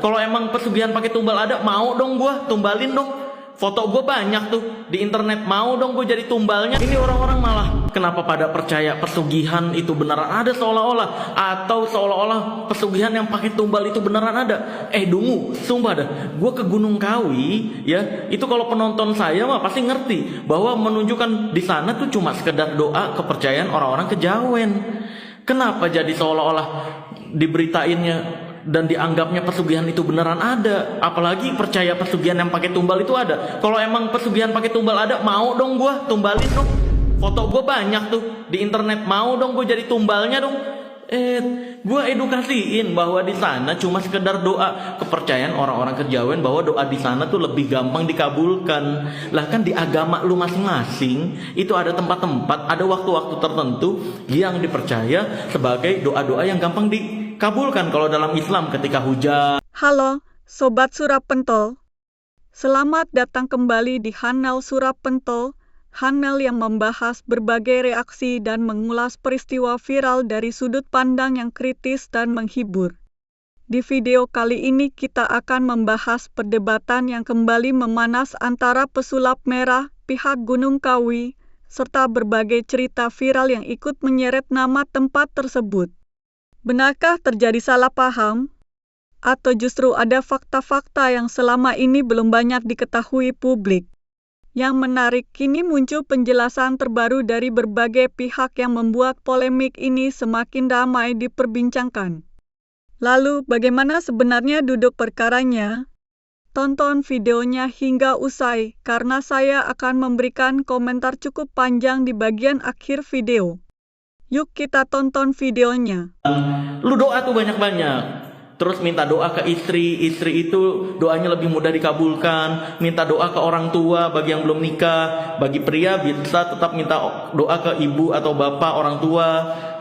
Kalau emang pesugihan pakai tumbal ada, mau dong gua tumbalin dong. Foto gue banyak tuh di internet, mau dong gue jadi tumbalnya. Ini orang-orang malah kenapa pada percaya pesugihan itu beneran ada seolah-olah, atau seolah-olah pesugihan yang pakai tumbal itu beneran ada. Dungu, sumpah dah, gue ke Gunung Kawi ya, itu kalau penonton saya mah pasti ngerti bahwa menunjukkan di sana tuh cuma sekedar doa kepercayaan orang-orang Kejawen. Kenapa jadi seolah-olah diberitainnya dan dianggapnya pesugihan itu beneran ada, apalagi percaya pesugihan yang pakai tumbal itu ada. Kalau emang pesugihan pakai tumbal ada, mau dong gua tumbalin dong. Foto gue banyak tuh di internet, mau dong gue jadi tumbalnya dong. Gue edukasiin bahwa di sana cuma sekedar doa kepercayaan orang-orang Kejawen, bahwa doa di sana tuh lebih gampang dikabulkan. Lah kan di agama lu masing-masing itu ada tempat-tempat, ada waktu-waktu tertentu yang dipercaya sebagai doa-doa yang gampang dikabulkan. Kalau dalam Islam ketika hujan. Halo, Sobat Surapentol. Selamat datang kembali di Hanel Surapentol, Hanel yang membahas berbagai reaksi dan mengulas peristiwa viral dari sudut pandang yang kritis dan menghibur. Di video kali ini kita akan membahas perdebatan yang kembali memanas antara pesulap merah, pihak Gunung Kawi, serta berbagai cerita viral yang ikut menyeret nama tempat tersebut. Benarkah terjadi salah paham? Atau justru ada fakta-fakta yang selama ini belum banyak diketahui publik? Yang menarik, kini muncul penjelasan terbaru dari berbagai pihak yang membuat polemik ini semakin ramai diperbincangkan. Lalu, bagaimana sebenarnya duduk perkaranya? Tonton videonya hingga usai, karena saya akan memberikan komentar cukup panjang di bagian akhir video. Yuk kita tonton videonya. Lu doa tuh banyak-banyak. Terus minta doa ke istri itu doanya lebih mudah dikabulkan. Minta doa ke orang tua bagi yang belum nikah. Bagi pria bisa tetap minta doa ke ibu atau bapak orang tua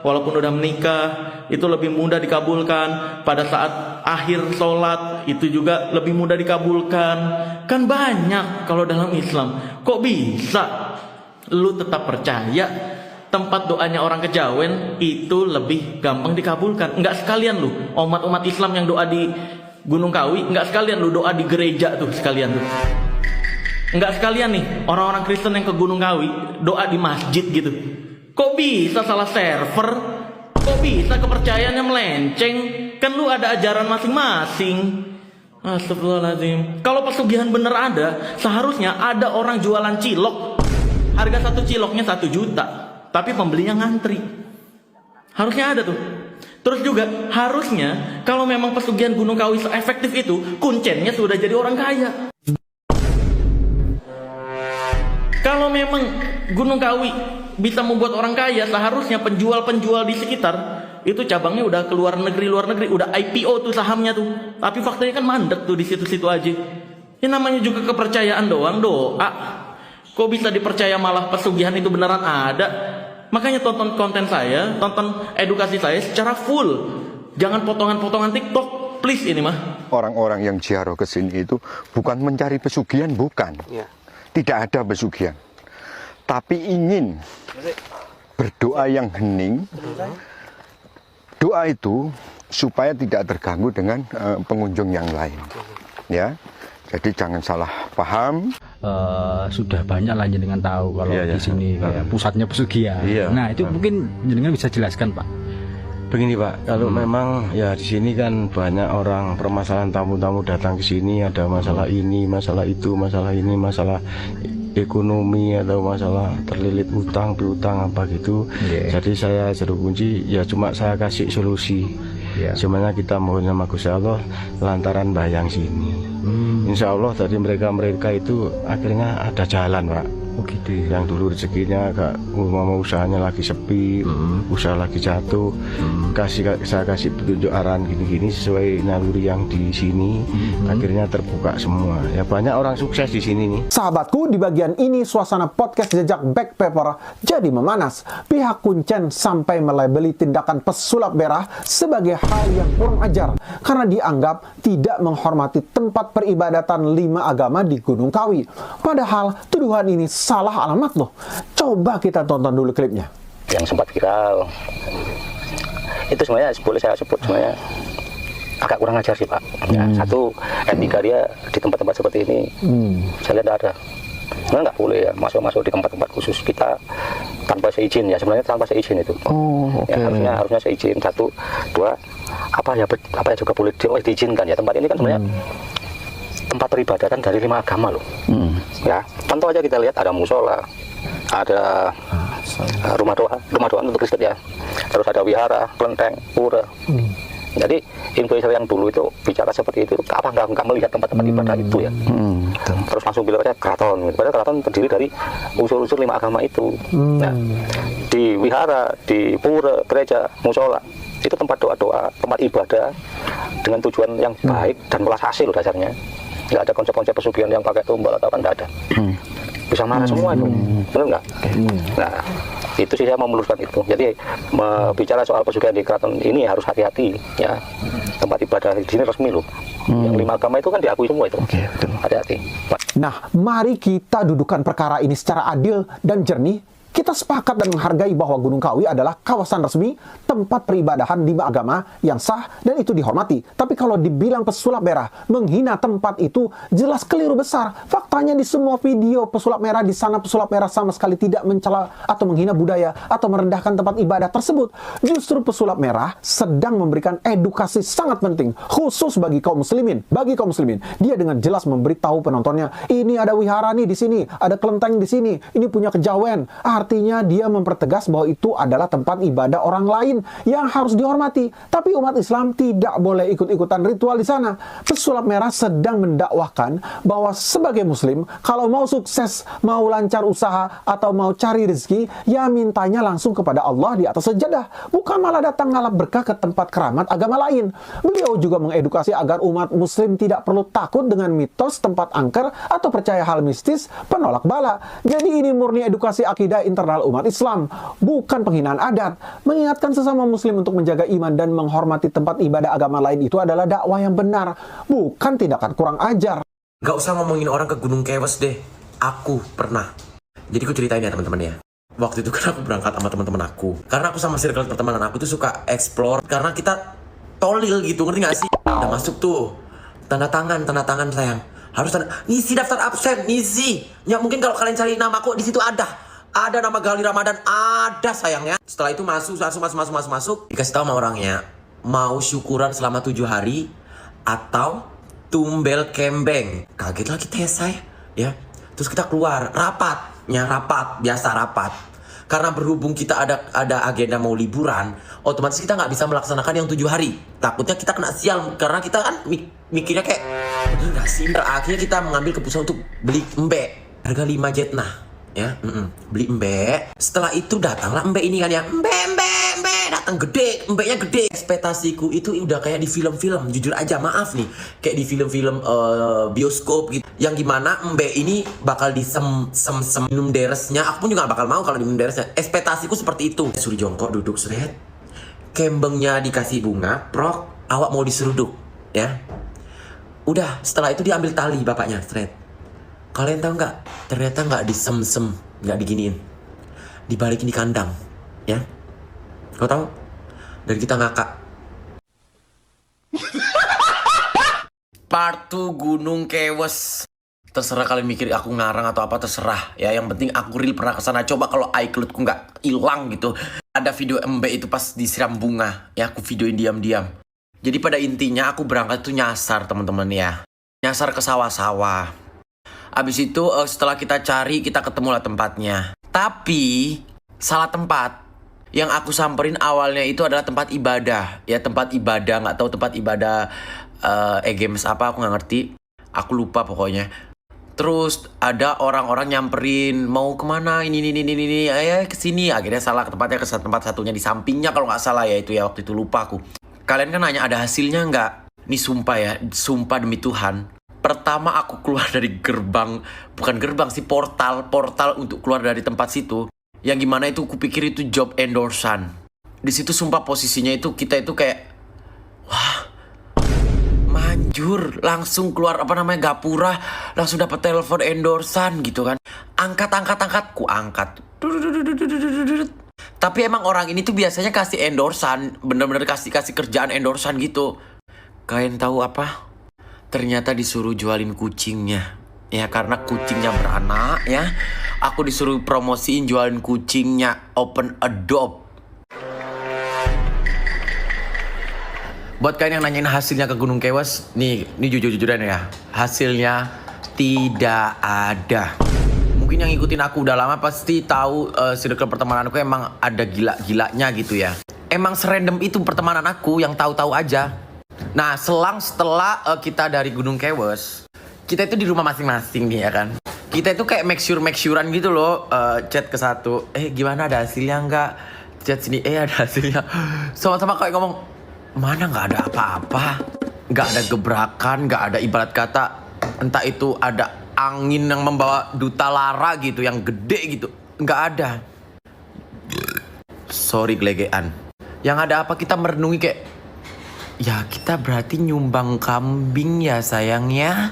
walaupun udah menikah, itu lebih mudah dikabulkan. Pada saat akhir sholat itu juga lebih mudah dikabulkan. Kan banyak kalau dalam Islam. Kok bisa lu tetap percaya tempat doanya orang Kejawen itu lebih gampang dikabulkan? Enggak sekalian lu umat-umat Islam yang doa di Gunung Kawi, enggak sekalian lu doa di gereja tuh sekalian tuh. Enggak sekalian nih orang-orang Kristen yang ke Gunung Kawi doa di masjid gitu. Kok bisa salah server? Kok bisa kepercayaannya melenceng? Kan lu ada ajaran masing-masing. Astagfirullahaladzim. Kalau pesugihan bener ada, seharusnya ada orang jualan cilok. Harga satu ciloknya 1 juta. Tapi pembelinya ngantri. Harusnya ada tuh. Terus juga harusnya kalau memang pesugihan Gunung Kawi seefektif itu, kuncennya sudah jadi orang kaya. Kalau memang Gunung Kawi bisa membuat orang kaya, seharusnya penjual-penjual di sekitar itu cabangnya udah ke luar negeri, udah IPO tuh sahamnya tuh. Tapi faktanya kan mandek tuh di situ-situ aja. Ini namanya juga kepercayaan doang, doa. Kok bisa dipercaya malah pesugihan itu beneran ada? Makanya tonton konten saya, tonton edukasi saya secara full. Jangan potongan-potongan TikTok, please ini mah. Orang-orang yang ziarah ke sini itu bukan mencari pesugihan, bukan. Tidak ada pesugihan. Tapi ingin berdoa yang hening. Doa itu supaya tidak terganggu dengan pengunjung yang lain. Ya. Jadi jangan salah paham. Sudah banyak lah jenengan tahu kalau di sini pusatnya pesugihan. Nah itu mungkin jenengan bisa jelaskan Pak. Begini Pak, kalau memang ya di sini kan banyak orang permasalahan tamu-tamu datang ke sini, ada masalah ini, masalah itu, masalah ini, masalah ekonomi atau masalah terlilit utang, piutang apa gitu. Jadi saya juru kunci ya cuma saya kasih solusi. Sebenarnya kita mohon sama Gusti Allah lantaran bayang sini. Insya Allah tadi mereka itu akhirnya ada jalan Pak. Gitu. Yang dulu rezekinya agak usahanya lagi sepi, usaha lagi jatuh, saya kasih petunjuk arahan gini-gini sesuai naluri yang di sini, akhirnya terbuka semua. Ya banyak orang sukses di sini nih. Sahabatku, di bagian ini suasana podcast jejak backpaper jadi memanas. Pihak Kuncen sampai melabeli tindakan pesulap merah sebagai hal yang kurang ajar karena dianggap tidak menghormati tempat peribadatan 5 agama di Gunung Kawi. Padahal tuduhan ini salah alamat loh. Coba kita tonton dulu klipnya. Yang sempat viral itu semuanya boleh saya sebut semuanya agak kurang ajar sih Pak. Ya, satu, etika dia di tempat-tempat seperti ini, saya lihat tidak ada. Sebenarnya nggak boleh ya masuk di tempat-tempat khusus kita tanpa seizin ya, sebenarnya tanpa seizin itu. Ya, harusnya seizin. Satu, dua, apa ya juga boleh diizinkan ya. Tempat ini kan sebenarnya tempat peribadatan dari 5 agama loh. Ya, contoh aja kita lihat ada musola, ada rumah doa untuk Kristen ya, terus ada wihara, kelenteng, pura. Jadi influencer yang dulu itu bicara seperti itu, apa nggak melihat tempat-tempat ibadah itu ya? Terus langsung bilang aja keraton, gitu. Padahal keraton terdiri dari unsur-unsur 5 agama itu. Nah, di wihara, di pura, gereja, musola, itu tempat doa-doa, tempat ibadah dengan tujuan yang baik dan melas hasil dasarnya. Nggak ada konsep-konsep pesugihan yang pakai tumbal atau apa, nggak ada. Bisa marah semua itu, benar nggak? Nah, itu sih saya mau meluruskan itu. Jadi bicara soal pesugihan di keraton ini harus hati-hati ya. Tempat ibadah di sini resmi loh. Yang 5 agama itu kan diakui semua itu. Hati-hati. Nah, mari kita dudukan perkara ini secara adil dan jernih. Kita sepakat dan menghargai bahwa Gunung Kawi adalah kawasan resmi, tempat peribadahan 5 agama yang sah dan itu dihormati. Tapi kalau dibilang pesulap merah menghina tempat itu, jelas keliru besar. Faktanya di semua video pesulap merah di sana, pesulap merah sama sekali tidak mencela atau menghina budaya atau merendahkan tempat ibadah tersebut. Justru pesulap merah sedang memberikan edukasi sangat penting, khusus bagi kaum muslimin. Bagi kaum muslimin, dia dengan jelas memberitahu penontonnya, ini ada wihara nih di sini, ada kelenteng di sini, ini punya kejawen. Artinya dia mempertegas bahwa itu adalah tempat ibadah orang lain yang harus dihormati. Tapi umat Islam tidak boleh ikut-ikutan ritual di sana. Pesulap merah sedang mendakwahkan bahwa sebagai muslim, kalau mau sukses, mau lancar usaha, atau mau cari rezeki, ya mintanya langsung kepada Allah di atas sajadah. Bukan malah datang ngalap berkah ke tempat keramat agama lain. Beliau juga mengedukasi agar umat muslim tidak perlu takut dengan mitos tempat angker atau percaya hal mistis penolak bala. Jadi ini murni edukasi akidah internal umat Islam, bukan penghinaan adat. Mengingatkan sesama muslim untuk menjaga iman dan menghormati tempat ibadah agama lain itu adalah dakwah yang benar, bukan tindakan kurang ajar. Gak usah ngomongin orang ke Gunung Kewes deh. Aku pernah. Jadi aku ceritain ya teman-teman ya. Waktu itu kan aku berangkat sama teman-teman aku. Karena aku sama circle pertemanan aku tuh suka explore. Karena kita tolil gitu, ngerti gak sih? Udah masuk tuh. Tanda tangan sayang. Harus ngisi daftar absen, ngisi. Ya mungkin kalau kalian cari nama aku di situ ada. Ada nama Gali Ramadan, ada sayangnya. Setelah itu masuk. Dikasih tahu sama orangnya, mau syukuran selama 7 hari atau tumbel kembeng. Kaget lah kita ya saya, ya. Terus kita keluar, rapat, biasa rapat. Karena berhubung kita ada agenda mau liburan, otomatis kita nggak bisa melaksanakan yang 7 hari. Takutnya kita kena sial, karena kita kan mikirnya kayak, bener nggak sih? Akhirnya kita mengambil keputusan untuk beli embe, harga 5 jetnah. Ya, beli embe. Setelah itu datanglah embe ini kan ya, embe datang gede, embeknya gede. Ekspektasiku itu udah kayak di film-film, jujur aja maaf nih, kayak di film-film bioskop gitu, yang gimana embe ini bakal minum deresnya. Aku pun juga gak bakal mau kalau diminum deresnya. Ekspektasiku seperti itu. Suruh jongkok duduk seret, kembengnya dikasih bunga, prok, awak mau diseruduk, ya. Udah, setelah itu diambil tali bapaknya, seret. Kalian tahu nggak? Ternyata nggak disem-sem, nggak diginiin, dibalikin di kandang, ya. Kau tahu? Dan kita ngakak. Part 2 Gunung Kewes. Terserah kalian mikir aku ngarang atau apa, terserah. Ya, yang penting aku real pernah kesana. Coba kalau iCloudku nggak hilang gitu. Ada video embe itu pas disiram bunga, ya aku videoin diam-diam. Jadi pada intinya aku berangkat tuh nyasar teman-teman ya. Nyasar ke sawah-sawah. Abis itu setelah kita cari, kita ketemu lah tempatnya. Tapi salah tempat. Yang aku samperin awalnya itu adalah tempat ibadah. Ya tempat ibadah, nggak tahu tempat ibadah games apa, aku nggak ngerti. Aku lupa pokoknya. Terus ada orang-orang nyamperin, mau kemana, ini, kesini. Akhirnya salah ke tempatnya, ke tempat satunya di sampingnya kalau nggak salah ya itu ya, waktu itu lupa aku. Kalian kan nanya ada hasilnya nggak? Ini sumpah ya, sumpah demi Tuhan. Pertama aku keluar dari gerbang, bukan gerbang sih, portal untuk keluar dari tempat situ. Yang gimana itu kupikir itu job endorsan. Di situ sumpah posisinya itu kita itu kayak, wah, manjur, langsung keluar gapura, langsung dapat telepon endorsan gitu kan. Angkat, ku angkat. Tapi emang orang ini tuh biasanya kasih endorsan, bener-bener kasih kerjaan endorsan gitu. Kalian tahu apa? Ternyata disuruh jualin kucingnya. Ya karena kucingnya beranak ya. Aku disuruh promosiin jualin kucingnya, open adopt. Buat kalian yang nanyain hasilnya ke Gunung Kewas, nih jujur-jujuran ya. Hasilnya tidak ada. Mungkin yang ngikutin aku udah lama pasti tahu circle pertemananku emang ada gila-gilanya gitu ya. Emang serandom itu pertemanan aku yang tahu-tahu aja. Nah, setelah kita dari Gunung Kewas, kita itu di rumah masing-masing nih ya kan. Kita itu kayak make sure-an gitu loh, chat ke satu, gimana ada hasilnya nggak? Chat sini, ada hasilnya. Sama-sama kayak ngomong, mana nggak ada apa-apa, nggak ada gebrakan, nggak ada ibarat kata, entah itu ada angin yang membawa duta lara gitu, yang gede gitu, nggak ada. Sorry gelegean. Yang ada apa kita merenungi kayak, ya kita berarti nyumbang kambing ya sayangnya.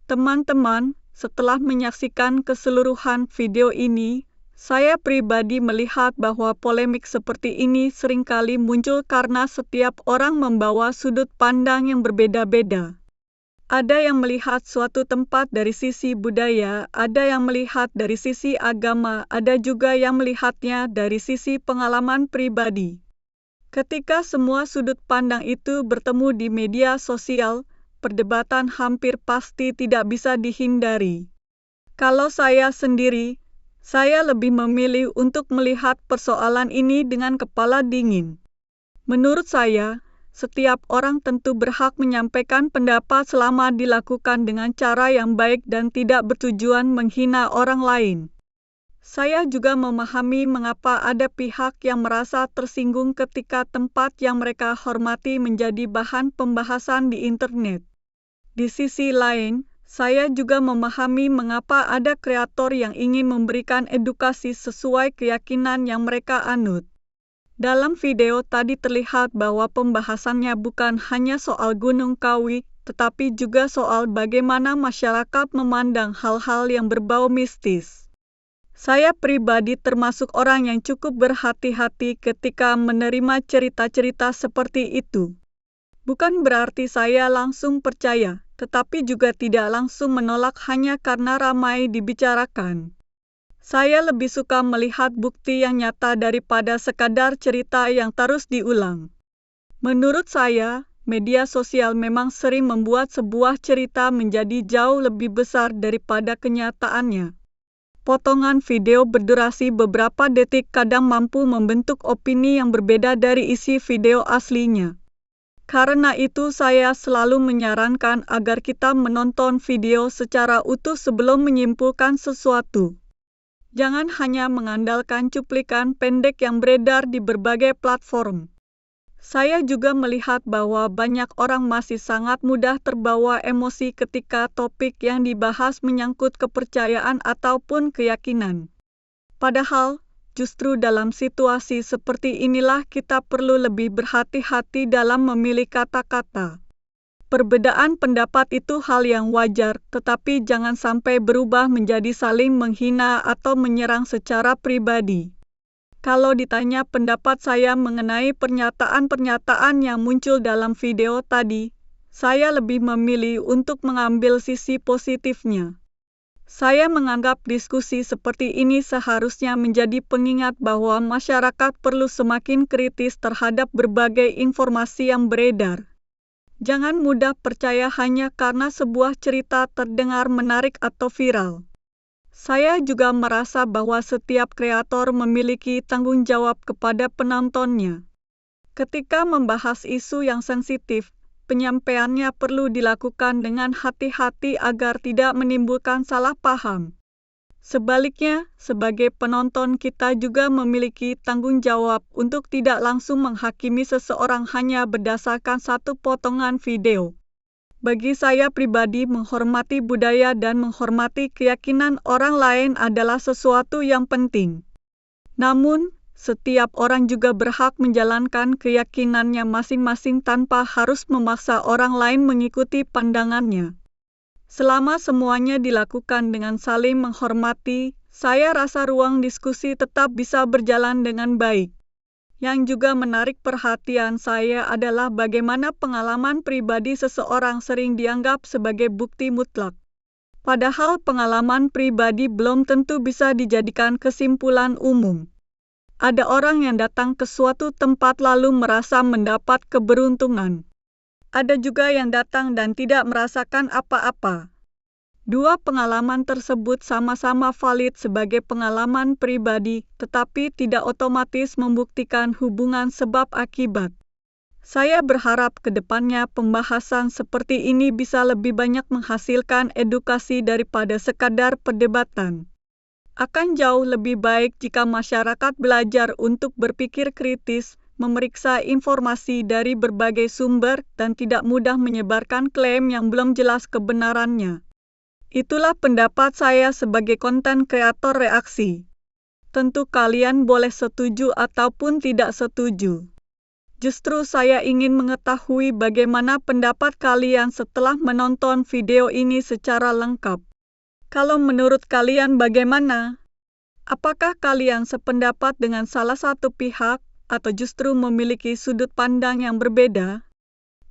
Teman-teman, setelah menyaksikan keseluruhan video ini, saya pribadi melihat bahwa polemik seperti ini seringkali muncul karena setiap orang membawa sudut pandang yang berbeda-beda. Ada yang melihat suatu tempat dari sisi budaya, ada yang melihat dari sisi agama, ada juga yang melihatnya dari sisi pengalaman pribadi. Ketika semua sudut pandang itu bertemu di media sosial, perdebatan hampir pasti tidak bisa dihindari. Kalau saya sendiri, saya lebih memilih untuk melihat persoalan ini dengan kepala dingin. Menurut saya, setiap orang tentu berhak menyampaikan pendapat selama dilakukan dengan cara yang baik dan tidak bertujuan menghina orang lain. Saya juga memahami mengapa ada pihak yang merasa tersinggung ketika tempat yang mereka hormati menjadi bahan pembahasan di internet. Di sisi lain, saya juga memahami mengapa ada kreator yang ingin memberikan edukasi sesuai keyakinan yang mereka anut. Dalam video tadi terlihat bahwa pembahasannya bukan hanya soal Gunung Kawi, tetapi juga soal bagaimana masyarakat memandang hal-hal yang berbau mistis. Saya pribadi termasuk orang yang cukup berhati-hati ketika menerima cerita-cerita seperti itu. Bukan berarti saya langsung percaya, tetapi juga tidak langsung menolak hanya karena ramai dibicarakan. Saya lebih suka melihat bukti yang nyata daripada sekadar cerita yang terus diulang. Menurut saya, media sosial memang sering membuat sebuah cerita menjadi jauh lebih besar daripada kenyataannya. Potongan video berdurasi beberapa detik kadang mampu membentuk opini yang berbeda dari isi video aslinya. Karena itu saya selalu menyarankan agar kita menonton video secara utuh sebelum menyimpulkan sesuatu. Jangan hanya mengandalkan cuplikan pendek yang beredar di berbagai platform. Saya juga melihat bahwa banyak orang masih sangat mudah terbawa emosi ketika topik yang dibahas menyangkut kepercayaan ataupun keyakinan. Padahal, justru dalam situasi seperti inilah kita perlu lebih berhati-hati dalam memilih kata-kata. Perbedaan pendapat itu hal yang wajar, tetapi jangan sampai berubah menjadi saling menghina atau menyerang secara pribadi. Kalau ditanya pendapat saya mengenai pernyataan-pernyataan yang muncul dalam video tadi, saya lebih memilih untuk mengambil sisi positifnya. Saya menganggap diskusi seperti ini seharusnya menjadi pengingat bahwa masyarakat perlu semakin kritis terhadap berbagai informasi yang beredar. Jangan mudah percaya hanya karena sebuah cerita terdengar menarik atau viral. Saya juga merasa bahwa setiap kreator memiliki tanggung jawab kepada penontonnya. Ketika membahas isu yang sensitif, penyampaiannya perlu dilakukan dengan hati-hati agar tidak menimbulkan salah paham. Sebaliknya, sebagai penonton kita juga memiliki tanggung jawab untuk tidak langsung menghakimi seseorang hanya berdasarkan satu potongan video. Bagi saya pribadi, menghormati budaya dan menghormati keyakinan orang lain adalah sesuatu yang penting. Namun, setiap orang juga berhak menjalankan keyakinannya masing-masing tanpa harus memaksa orang lain mengikuti pandangannya. Selama semuanya dilakukan dengan saling menghormati, saya rasa ruang diskusi tetap bisa berjalan dengan baik. Yang juga menarik perhatian saya adalah bagaimana pengalaman pribadi seseorang sering dianggap sebagai bukti mutlak. Padahal pengalaman pribadi belum tentu bisa dijadikan kesimpulan umum. Ada orang yang datang ke suatu tempat lalu merasa mendapat keberuntungan. Ada juga yang datang dan tidak merasakan apa-apa. Dua pengalaman tersebut sama-sama valid sebagai pengalaman pribadi, tetapi tidak otomatis membuktikan hubungan sebab akibat. Saya berharap ke depannya pembahasan seperti ini bisa lebih banyak menghasilkan edukasi daripada sekadar perdebatan. Akan jauh lebih baik jika masyarakat belajar untuk berpikir kritis, memeriksa informasi dari berbagai sumber, dan tidak mudah menyebarkan klaim yang belum jelas kebenarannya. Itulah pendapat saya sebagai konten kreator reaksi. Tentu kalian boleh setuju ataupun tidak setuju. Justru saya ingin mengetahui bagaimana pendapat kalian setelah menonton video ini secara lengkap. Kalau menurut kalian bagaimana? Apakah kalian sependapat dengan salah satu pihak atau justru memiliki sudut pandang yang berbeda?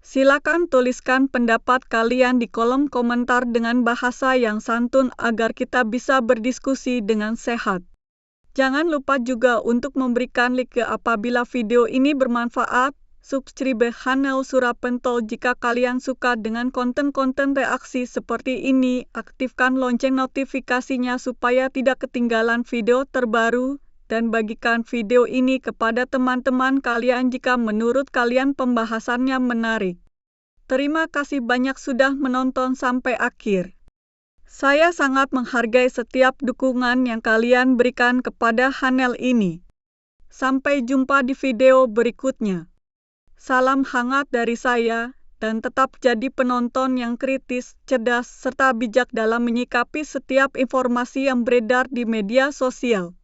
Silakan tuliskan pendapat kalian di kolom komentar dengan bahasa yang santun agar kita bisa berdiskusi dengan sehat. Jangan lupa juga untuk memberikan like apabila video ini bermanfaat. Subscribe channel Surapentol jika kalian suka dengan konten-konten reaksi seperti ini. Aktifkan lonceng notifikasinya supaya tidak ketinggalan video terbaru. Dan bagikan video ini kepada teman-teman kalian jika menurut kalian pembahasannya menarik. Terima kasih banyak sudah menonton sampai akhir. Saya sangat menghargai setiap dukungan yang kalian berikan kepada channel ini. Sampai jumpa di video berikutnya. Salam hangat dari saya, dan tetap jadi penonton yang kritis, cerdas, serta bijak dalam menyikapi setiap informasi yang beredar di media sosial.